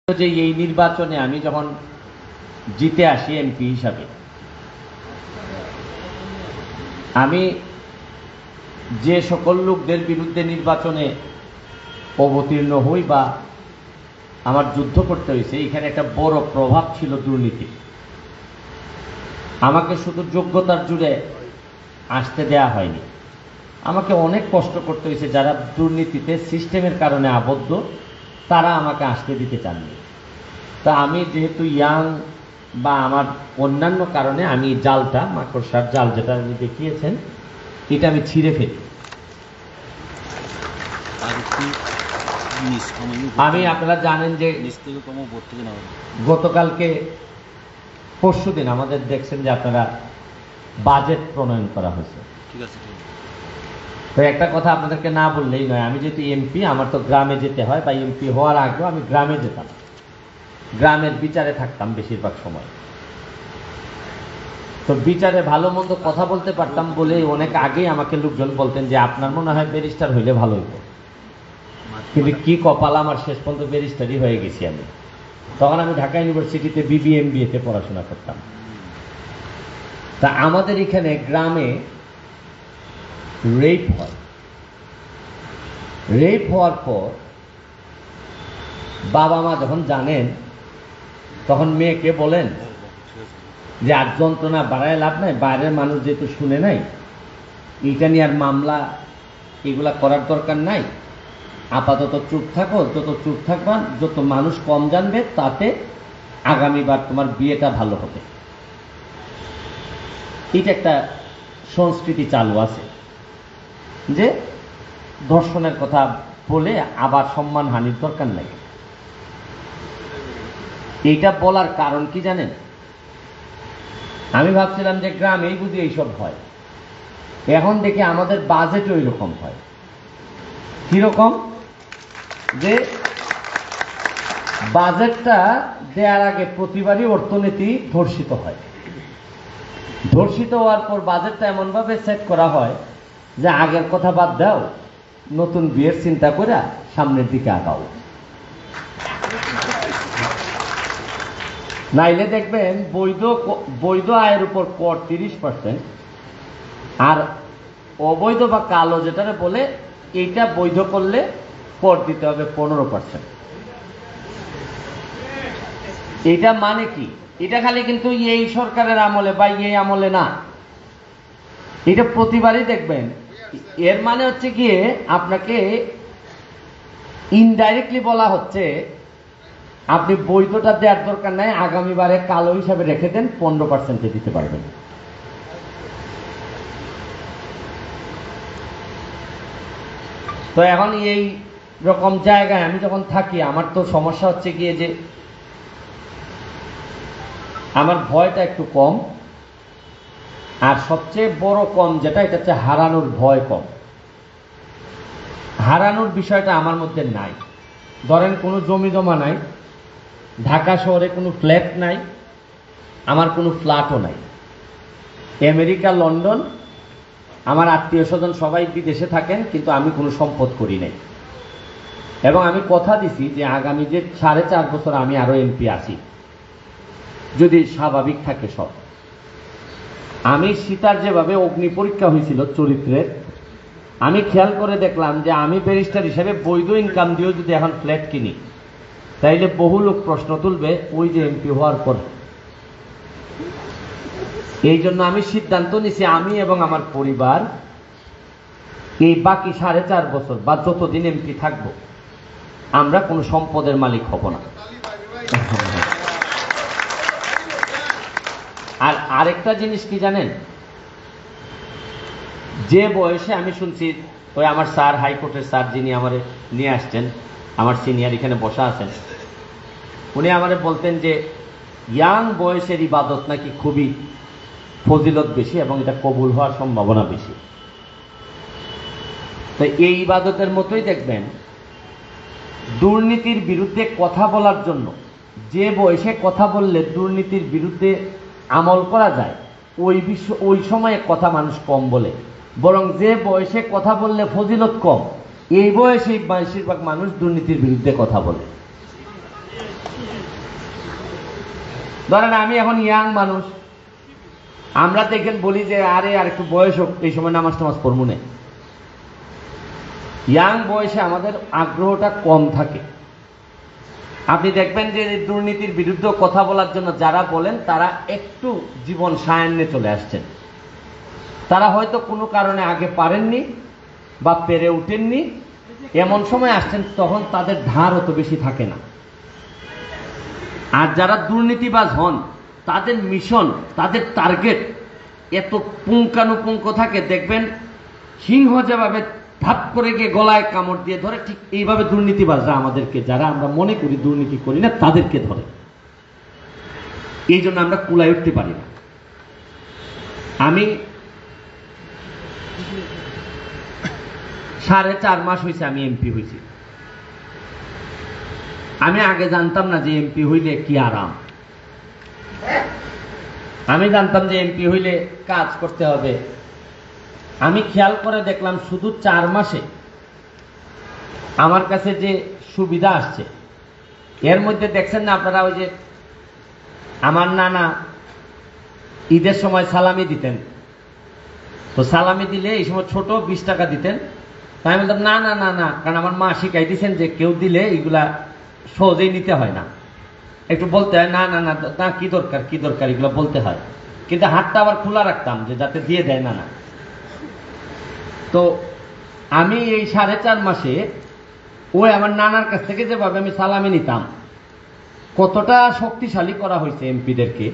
যে এই নির্বাচনে আমি যখন জিতে আসি এমপি হিসাবে, আমি যে সকল লোকদের বিরুদ্ধে নির্বাচনে অবতীর্ণ হই বা আমার যুদ্ধ করতে হয়েছে, এখানে একটা বড় প্রভাব ছিল দুর্নীতি। আমাকে শুধু যোগ্যতার জুড়ে আসতে দেয়া হয়নি, আমাকে অনেক কষ্ট করতে হয়েছে। যারা দুর্নীতিতে সিস্টেমের কারণে আবদ্ধ, তারা আমাকে আসতে দিতে চাননি। তা আমি যেহেতু ইয়াং বা আমার অন্যান্য কারণে আমি জালটা, মাকড়সার জাল যেটা আপনি দেখিয়েছেন, এটা আমি ছিঁড়ে ফেলি। আমি, আপনারা জানেন যে গতকালকে পরশুদিন আমাদের দেখছেন যে আপনারা বাজেট প্রণয়ন করা হয়েছে। তো একটা কথা আপনাদেরকে না বললেই নয়, আমি যেহেতু এমপি, আমার তো গ্রামে যেতে হয়, বা এমপি হওয়ার আগেও আমি গ্রামে যেতাম, গ্রামের বিচারে থাকতাম বেশিরভাগ সময়। তো বিচারে ভালো মন্দ কথা বলতে পারতাম বলে অনেক আগেই আমাকে লোকজন বলতেন যে আপনার মনে হয় ব্যারিস্টার হইলে ভালো হইত। কিন্তু কি কপাল আমার, শেষ পর্যন্ত ব্যারিস্টারই হয়ে গেছি আমি। তখন আমি ঢাকা ইউনিভার্সিটিতে BBMBA-তে পড়াশোনা করতাম। তা আমাদের এখানে গ্রামে রেপ হয়। রেপ হওয়ার পর বাবা মা যখন জানেন, তখন মেয়েকে বলেন যে আর যন্ত্রণা বাড়ায় লাভ নাই, বাইরের মানুষ যেহেতু শুনে নাই, এটা নিয়ে আর মামলা এগুলা করার দরকার নাই, আপাতত চুপ থাকো। যত চুপ থাকবা, যত মানুষ কম জানবে, তাতে আগামীবার তোমার বিয়েটা ভালো হবে। এটা একটা সংস্কৃতি চালু আছে যে ধর্ষণের কথা বলে আবার সম্মান হানির দরকার নাই। এইটা বলার কারণ কি জানেন? আমি ভাবছিলাম যে গ্রামেই বুঝি এইসব হয়, এখন দেখি আমাদের বাজেটও ওই রকম হয়। কিরকম? যে বাজেটটা দেওয়ার আগে প্রতিবারই অর্থনীতি ধর্ষিত হয়। ধর্ষিত হওয়ার পর বাজেটটা এমনভাবে সেট করা হয় যে আগের কথা বাদ দাও, নতুন বিয়ের চিন্তা করে সামনের দিকে আগাও। নাইলে দেখবেন বৈধ আয়ের উপর কর 30%, আর অবৈধ বা কালো যেটারে বলে, এইটা বৈধ করলে কর দিতে হবে 15%। এটা মানে কি? এটা খালি কিন্তু এই সরকারের আমলে বা এই আমলে না, এটা প্রতিবারই দেখবেন। এর মানে হচ্ছে গিয়ে আপনাকে ইনডাইরেক্টলি বলা হচ্ছে আপনি বৈধটা দেওয়ার দরকার নাই, আগামীবারে কালো হিসাবে রেখে দেন, 15% দিতে পারবেন। তো এখন এই রকম জায়গায় আমি যখন থাকি, আমার তো সমস্যা হচ্ছে গিয়ে যে আমার ভয়টা একটু কম, আর সবচেয়ে বড় কম যেটা, এটা হচ্ছে হারানোর ভয় কম। হারানোর বিষয়টা আমার মধ্যে নাই। ধরেন কোনো জমি জমা নাই, ঢাকা শহরে কোনো ফ্ল্যাট নাই, আমার কোনো ফ্ল্যাটও নাই। আমেরিকা, লন্ডন, আমার আত্মীয় স্বজন সবাই বিদেশে থাকেন, কিন্তু আমি কোনো সম্পদ করি নাই। এবং আমি কথা দিছি যে আগামী যে 4.5 বছর আমি আরো এমপি আছি, যদি স্বাভাবিক থাকে সব। আমি সীতার যেভাবে অগ্নি পরীক্ষা হয়েছিল চরিত্রের, আমি খেয়াল করে দেখলাম যে আমি ব্যারিস্টার হিসেবে বৈধ ইনকাম দিয়েও যদি এখন ফ্ল্যাট কিনি, তাইলে বহু লোক প্রশ্ন তুলবে ওই যে এমপি হওয়ার পর। এই জন্য আমি সিদ্ধান্ত নিছি, আমি এবং আমার পরিবার এই বাকি 4.5 বছর বা যতদিন এমপি থাকবো, আমরা কোনো সম্পদের মালিক হব না। আর আরেকটা জিনিস কি জানেন? যে বয়সে আমি শুনছি, ওই আমার স্যার, হাইকোর্টের স্যার যিনি আমারে নিয়ে আসছেন, আমার সিনিয়র এখানে বসা আছেন, উনি আমারে বলতেন যে ইয়াং বয়সের ইবাদত নাকি খুবই ফজিলত বেশি এবং এটা কবুল হওয়ার সম্ভাবনা বেশি। তো এই ইবাদতের মতোই দেখবেন, দুর্নীতির বিরুদ্ধে কথা বলার জন্য যে বয়সে কথা বললে দুর্নীতির বিরুদ্ধে আমল করা যায়, ওই সময়ে কথা মানুষ কম বলে। বরং যে বয়সে কথা বললে ফজিলত কম, এই বয়সে বেশিরভাগ মানুষ দুর্নীতির বিরুদ্ধে কথা বলে। ধরেন আমি এখন ইয়াং মানুষ, আমরা দেখেন বলি যে আরে আর একটু বয়স হোক, এই সময় নামাজ টামাজ পড়বো না। ইয়াং বয়সে আমাদের আগ্রহটা কম থাকে। আপনি দেখবেন যে দুর্নীতির বিরুদ্ধে কথা বলার জন্য যারা বলেন তারা একটু জীবন সায়ান্নে চলে আসছেন। তারা হয়তো কোনো কারণে আগে পারেননি বা পেরে উঠেননি, এমন সময় আসছেন তখন তাদের ধার অত বেশি থাকে না। আর যারা দুর্নীতিবাজ হন তাদের মিশন, তাদের টার্গেট এত পুঙ্খানুপুঙ্খ থাকে, দেখবেন সিংহ যেভাবে ধাপ করে গিয়ে গলায় কামড় দিয়ে ধরে, ঠিক এইভাবে দুর্নীতিবাজরা আমাদেরকে, যারা আমরা মনে করি দুর্নীতি করি না, তাদেরকে ধরে। এই জন্য আমরা কুলায় উঠতে পারি না। আমি 4.5 মাস হয়েছে আমি এমপি হয়েছি। আমি আগে জানতাম না যে এমপি হইলে কি আরাম। আমি জানতাম যে এমপি হইলে কাজ করতে হবে। আমি খেয়াল করে দেখলাম শুধু 4 মাসে আমার কাছে যে সুবিধা আসছে, এর মধ্যে দেখছেন না আপনারা, ওই যে আমার নানা ঈদের সময় সালামি দিতেন, তো সালামি দিলে এই সময় ছোট 20 টাকা দিতেন। তাই আমি বলতাম না না না না, কারণ আমার মা শিখাই দিয়েছেন যে কেউ দিলে এগুলা সহজেই নিতে হয় না, একটু বলতে হয় না না না না, কি দরকার কি দরকার, এগুলো বলতে হয়। কিন্তু হাতটা আবার খোলা রাখতাম যে যাতে দিয়ে দেয় না না। তো আমি এই 4.5 মাসে ওই আমার নানার কাছ থেকে যেভাবে আমি সালামি নিতাম, কতটা শক্তিশালী করা হয়েছে এমপিদেরকে,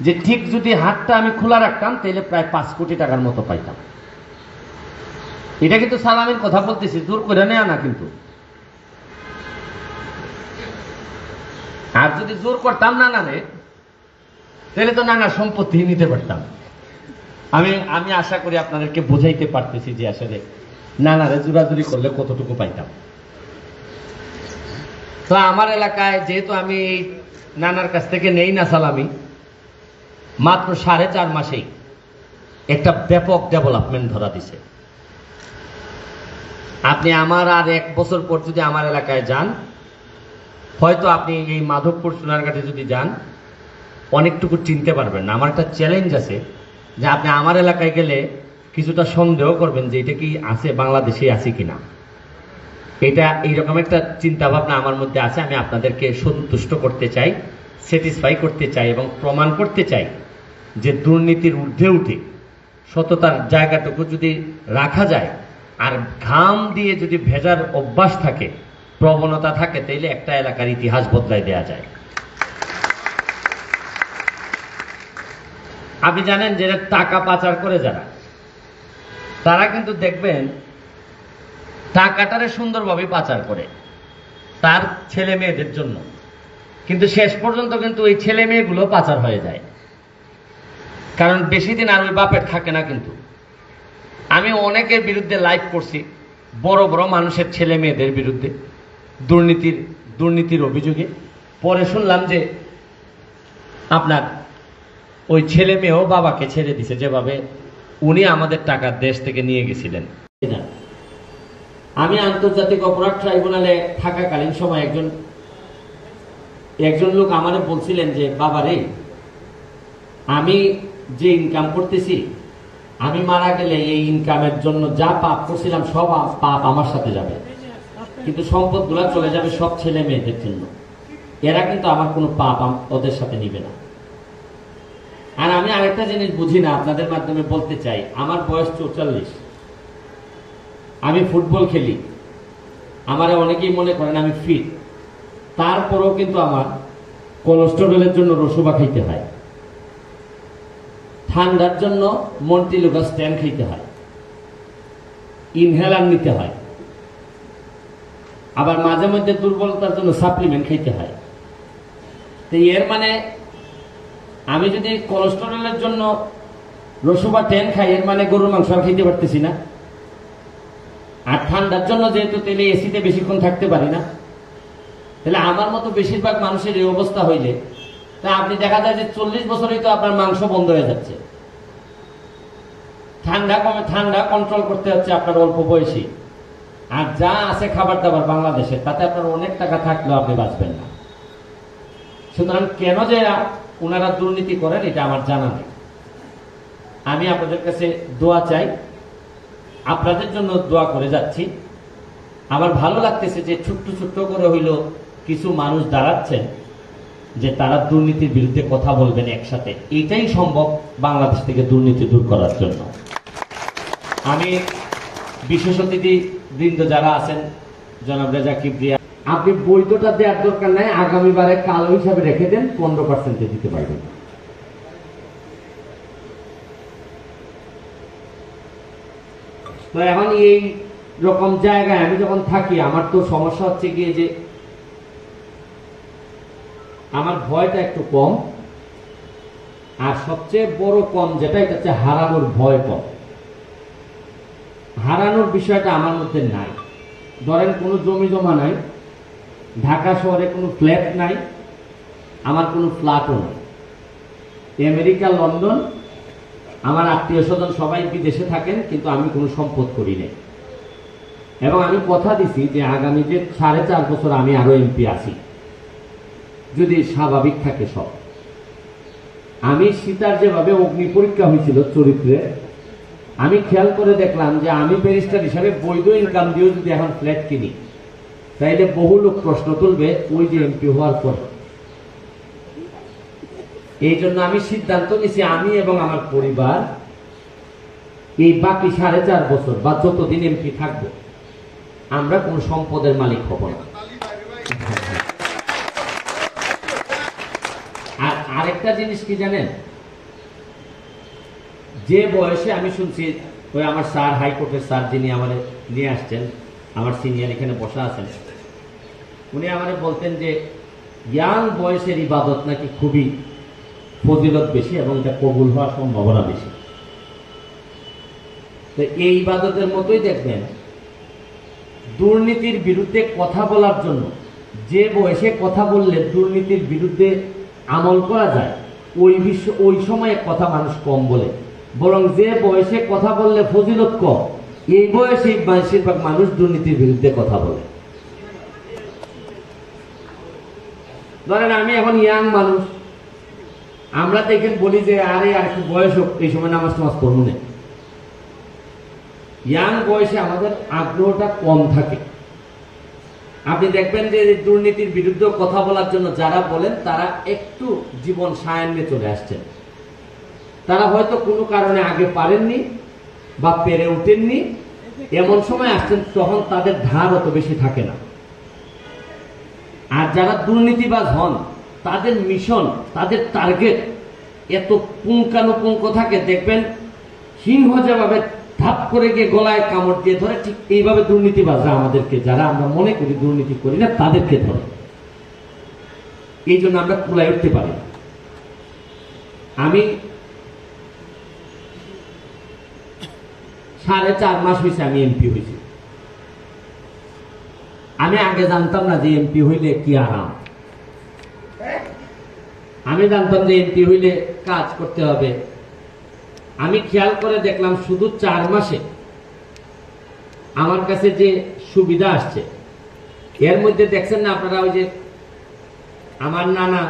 যে ঠিক যদি হাতটা আমি খোলা রাখতাম তাহলে প্রায় 5 কোটি টাকার মতো পাইতাম। এটা কিন্তু সালামির কথা বলতেছি, দূর করে নেয়া না কিন্তু। আর যদি জোর করতাম নানারে, তাহলে তো নানার সম্পত্তি নিতে পারতাম। আমি আশা করি আপনাদেরকে বোঝাইতে পারতেছি যে আসলে নানারে জোরাজুরি করলে কতটুকু পাইতাম। তো আমার এলাকায় যেহেতু আমি এই নানার কাছ থেকে নেই না সালামি, মাত্র 4.5 মাসেই একটা ব্যাপক ডেভেলপমেন্ট ধরা দিছে। আপনি আমার আর 1 বছর পর যদি আমার এলাকায় যান, হয়তো আপনি এই মাধবপুর সোনারঘাটে যদি যান, অনেকটুকু চিনতে পারবেন না। আমার একটা চ্যালেঞ্জ আছে যে আপনি আমার এলাকায় গেলে কিছুটা সন্দেহ করবেন যে এটা কি আছে, বাংলাদেশে আছে কিনা। এটা এইরকম একটা চিন্তা ভাবনা আমার মধ্যে আছে। আমি আপনাদেরকে সন্তুষ্ট করতে চাই, স্যাটিসফাই করতে চাই এবং প্রমাণ করতে চাই যে দুর্নীতির ঊর্ধ্বে উঠে সততার জায়গাটুকু যদি রাখা যায়, আর ঘাম দিয়ে যদি ভেজার অভ্যাস থাকে, প্রবণতা থাকে, তাইলে একটা এলাকার ইতিহাস বদলাই দেয়া যায়। আপনি জানেন যে টাকা পাচার করে যারা, তারা কিন্তু দেখবেন টাকাটারে সুন্দরভাবে পাচার করে তার ছেলে মেয়েদের জন্য, কিন্তু শেষ পর্যন্ত কিন্তু ওই ছেলে মেয়েগুলো পাচার হয়ে যায়, কারণ বেশি দিন আর ওই বাপের থাকে না। কিন্তু আমি অনেকের বিরুদ্ধে লাইভ করছি, বড় বড় মানুষের ছেলে মেয়েদের বিরুদ্ধে দুর্নীতির অভিযোগে। পরে শুনলাম যে আপনার ওই ছেলে মেয়েও বাবাকে ছেড়ে দিছে, যেভাবে উনি আমাদের টাকা দেশ থেকে নিয়ে গেছিলেন। আমি আন্তর্জাতিক অপরাধ ট্রাইব্যুনালে থাকাকালীন সময় একজন লোক আমারে বলছিলেন যে বাবা রে, আমি যে ইনকাম করতেছি, আমি মারা গেলে এই ইনকামের জন্য যা পাপ করছিলাম সব পাপ আমার সাথে যাবে, কিন্তু সম্পদগুলো চলে যাবে সব ছেলে মেয়েদের জন্য। এরা কিন্তু আমার কোনো পাপ ওদের সাথে নিবে না। আর আমি আরেকটা জিনিস বুঝি না, আপনাদের মাধ্যমে বলতে চাই, আমার বয়স 44, আমি ফুটবল খেলি, আমার অনেকেই মনে করেন আমি ফিট, তারপরেও কিন্তু আমার কোলেস্টেরলের জন্য রসুবা খাইতে হয়, ঠান্ডার জন্য মন্টিলুগা স্ট্যান্ড খাইতে হয়, ইনহেলার নিতে হয়, আবার মাঝে মধ্যে দুর্বলতার জন্য সাপ্লিমেন্ট খাইতে হয়। তো এর মানে আমি যদি কোলেস্টেরলের জন্য রসুবা 10 খাই, এর মানে গরুর মাংস আর খাইতে পারতেছি না। আর ঠান্ডার জন্য যেহেতু তেলে এসিতে বেশিক্ষণ থাকতে পারি না, তাহলে আমার মতো বেশিরভাগ মানুষের এই অবস্থা হইলে তা আপনি দেখা যায় যে 40 বছরই তো আপনার মাংস বন্ধ হয়ে যাচ্ছে। ঠান্ডা কন্ট্রোল করতে হচ্ছে আপনার অল্প বয়সী। আর যা আছে খাবার দাবার বাংলাদেশে, তাতে আপনার অনেক টাকা থাকলেও আপনি বাঁচবেন না। সুতরাং কেন যে ওনারা দুর্নীতি করেন এটা আমার জানা নেই। আমি আপনাদের কাছে দোয়া চাই, আপনাদের জন্য দোয়া করে যাচ্ছি। আমার ভালো লাগতেছে যে ছোট্ট ছোট্ট করে হইল কিছু মানুষ দাঁড়াচ্ছেন যে তারা দুর্নীতির বিরুদ্ধে কথা বলবেন একসাথে। এটাই সম্ভব বাংলাদেশ থেকে দুর্নীতি দূর করার জন্য। আমি বিশেষ অতিথি বৃন্দ যারা আছেন, জনাব রেজা কিবরিয়া, আপনি বৈধতা দেওয়ার দরকার নাই, আগামীবারে কালো হিসাবে রেখে দেন, 15% দিতে পারবেন। তো এখন এই রকম জায়গায় আমি যখন থাকি, আমার তো সমস্যা হচ্ছে গিয়ে যে আমার ভয়টা একটু কম, আর সবচেয়ে বড় কম যেটা, এটা হচ্ছে হারানোর ভয় কম। হারানোর বিষয়টা আমার মধ্যে নাই। ধরেন কোনো জমি জমা নাই, ঢাকা শহরে কোনো ফ্ল্যাট নাই, আমার কোনো ফ্ল্যাটও নাই। আমেরিকা, লন্ডন, আমার আত্মীয় স্বজন সবাই বিদেশে থাকেন, কিন্তু আমি কোনো সম্পদ করি নাই। এবং আমি কথা দিছি যে আগামী যে 4.5 বছর আমি আরো এমপি আছি, যদি স্বাভাবিক থাকে সব। আমি সীতার যেভাবে অগ্নি পরীক্ষা হয়েছিল চরিত্রে, আমি খেয়াল করে দেখলাম যে আমি ব্যারিস্টার হিসাবে বৈধ ইনকাম দিয়েও যদি এখন ফ্ল্যাট কিনি, তাইলে বহু লোক প্রশ্ন তুলবে ওই যে এমপি হওয়ার পর। এই জন্য আমি সিদ্ধান্ত নিছি, আমি এবং আমার পরিবার এই বাকি 4.5 বছর বা যতদিন এমপি থাকবো, আমরা কোন সম্পদের মালিক হব না। আর আরেকটা জিনিস কি জানেন, যে বয়সে আমি শুনছি, ওই আমার স্যার, হাইকোর্টের স্যার যিনি আমাদের নিয়ে আসছেন, আমার সিনিয়র এখানে বসা আছেন, উনি আমাদের বলতেন যে ইয়াং বয়সের ইবাদত নাকি খুবই ফজিলত বেশি এবং এটা কবুল হওয়ার সম্ভাবনা বেশি। তো এই ইবাদতের মতোই দেখবেন, দুর্নীতির বিরুদ্ধে কথা বলার জন্য যে বয়সে কথা বললে দুর্নীতির বিরুদ্ধে আমল করা যায়, ওই সময়ে কথা মানুষ কম বলে, বরং যে বয়সে কথা বললে ফজিলত কম, এই বয়সে বেশিরভাগ মানুষ দুর্নীতির বিরুদ্ধে কথা বলে। ধরেন আমি এখন ইয়াং মানুষ, আমরা দেখেন বলি যে আরে আর একটু বয়স হোক, এই সময় নামাজ টামাজ পড়বো না। ইয়াং বয়সে আমাদের আগ্রহটা কম থাকে। আপনি দেখবেন যে দুর্নীতির বিরুদ্ধে কথা বলার জন্য যারা বলেন, তারা একটু জীবন সায়ান্নে চলে আসছেন। তারা হয়তো কোনো কারণে আগে পারেননি বা পেরে উঠেননি, এমন সময় আসছেন তখন তাদের ধার অত বেশি থাকে না। আর যারা দুর্নীতিবাজ হন, তাদের মিশন, তাদের টার্গেট এত পুঙ্খানুপুঙ্খ থাকে, দেখবেন সিংহ যেভাবে ধাপ করে গিয়ে গলায় কামড় দিয়ে ধরে, ঠিক এইভাবে দুর্নীতিবাজরা আমাদেরকে, যারা আমরা মনে করি দুর্নীতি করি না, তাদেরকে ধরে। এই জন্য আমরা কুলায় উঠতে পারি। আমি 4.5 মাস হয়েছে আমি এমপি হয়েছি। আমি আগে জানতাম না যে এমপি হইলে কি আরাম। আমি জানতাম যে এমপি হইলে কাজ করতে হবে। আমি খেয়াল করে দেখলাম শুধু 4 মাসে আমার কাছে যে সুবিধা আসছে, এর মধ্যে দেখছেন না আপনারা, ওই যে আমার নানা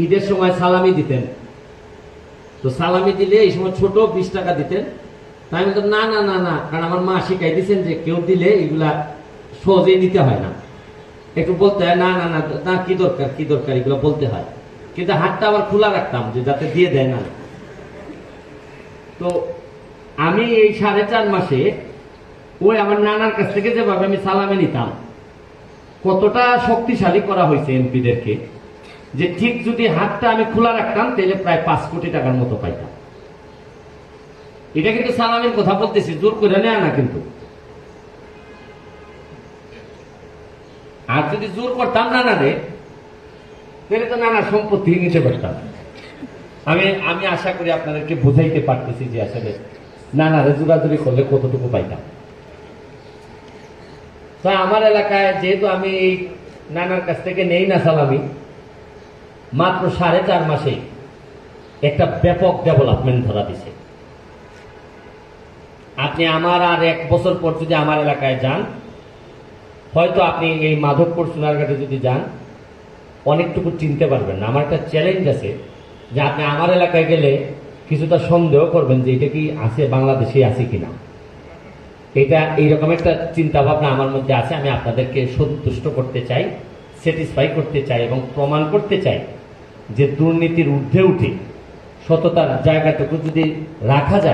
ঈদের সময় সালামি দিতেন, তো সালামি দিলে এই সময় ছোট 20 টাকা দিতেন। তাই আমি তো না না না না, কারণ আমার মা শিখাই দিচ্ছেন যে কেউ দিলে এগুলা সহজেই নিতে হয় না, একটু বলতে হয় না না না না, কি দরকার কি দরকার, এগুলো বলতে হয়। কিন্তু হাতটা আবার খোলা রাখতাম যে যাতে দিয়ে দেয় না। তো আমি এই 4.5 মাসে ওই আমার নানার কাছ থেকে যেভাবে আমি সালামে নিতাম, কতটা শক্তিশালী করা হয়েছে এমপিদেরকে, যে ঠিক যদি হাতটা আমি খোলা রাখতাম তাহলে প্রায় 5 কোটি টাকার মতো পাইতাম। এটা কিন্তু সালামের কথা বলতেছি, জোর করে নেয় না কিন্তু। আর যদি জোর করতাম নানা রে, তাহলে তো নানার সম্পত্তি নিতে পারতাম। আমি আশা করি আপনাদেরকে বোঝাইতে পারতেছি যে আসলে নানারে জোরাজুরি করলে কতটুকু পাইতাম। তো আমার এলাকায় যেহেতু আমি এই নানার কাছ থেকে নেই না সালামি, মাত্র 4.5 মাসে একটা ব্যাপক ডেভেলপমেন্ট ধরা দিছে। আপনি আমার আর 1 বছর পর যদি আমার এলাকায় যান, হয়তো আপনি এই মাধবপুর সোনারঘাটে যদি যান, অনেকটুকু চিনতে পারবেন না। আমার একটা চ্যালেঞ্জ আছে যে আপনি আমার এলাকায় গেলে কিছুটা সন্দেহ করবেন যে এটা কি আছে, বাংলাদেশে আছে কিনা। এটা এইরকম একটা চিন্তা ভাবনা আমার মধ্যে আছে। আমি আপনাদেরকে সন্তুষ্ট করতে চাই, স্যাটিসফাই করতে চাই এবং প্রমাণ করতে চাই যে দুর্নীতির ঊর্ধ্বে উঠে সততার জায়গাটুকু যদি রাখা যায়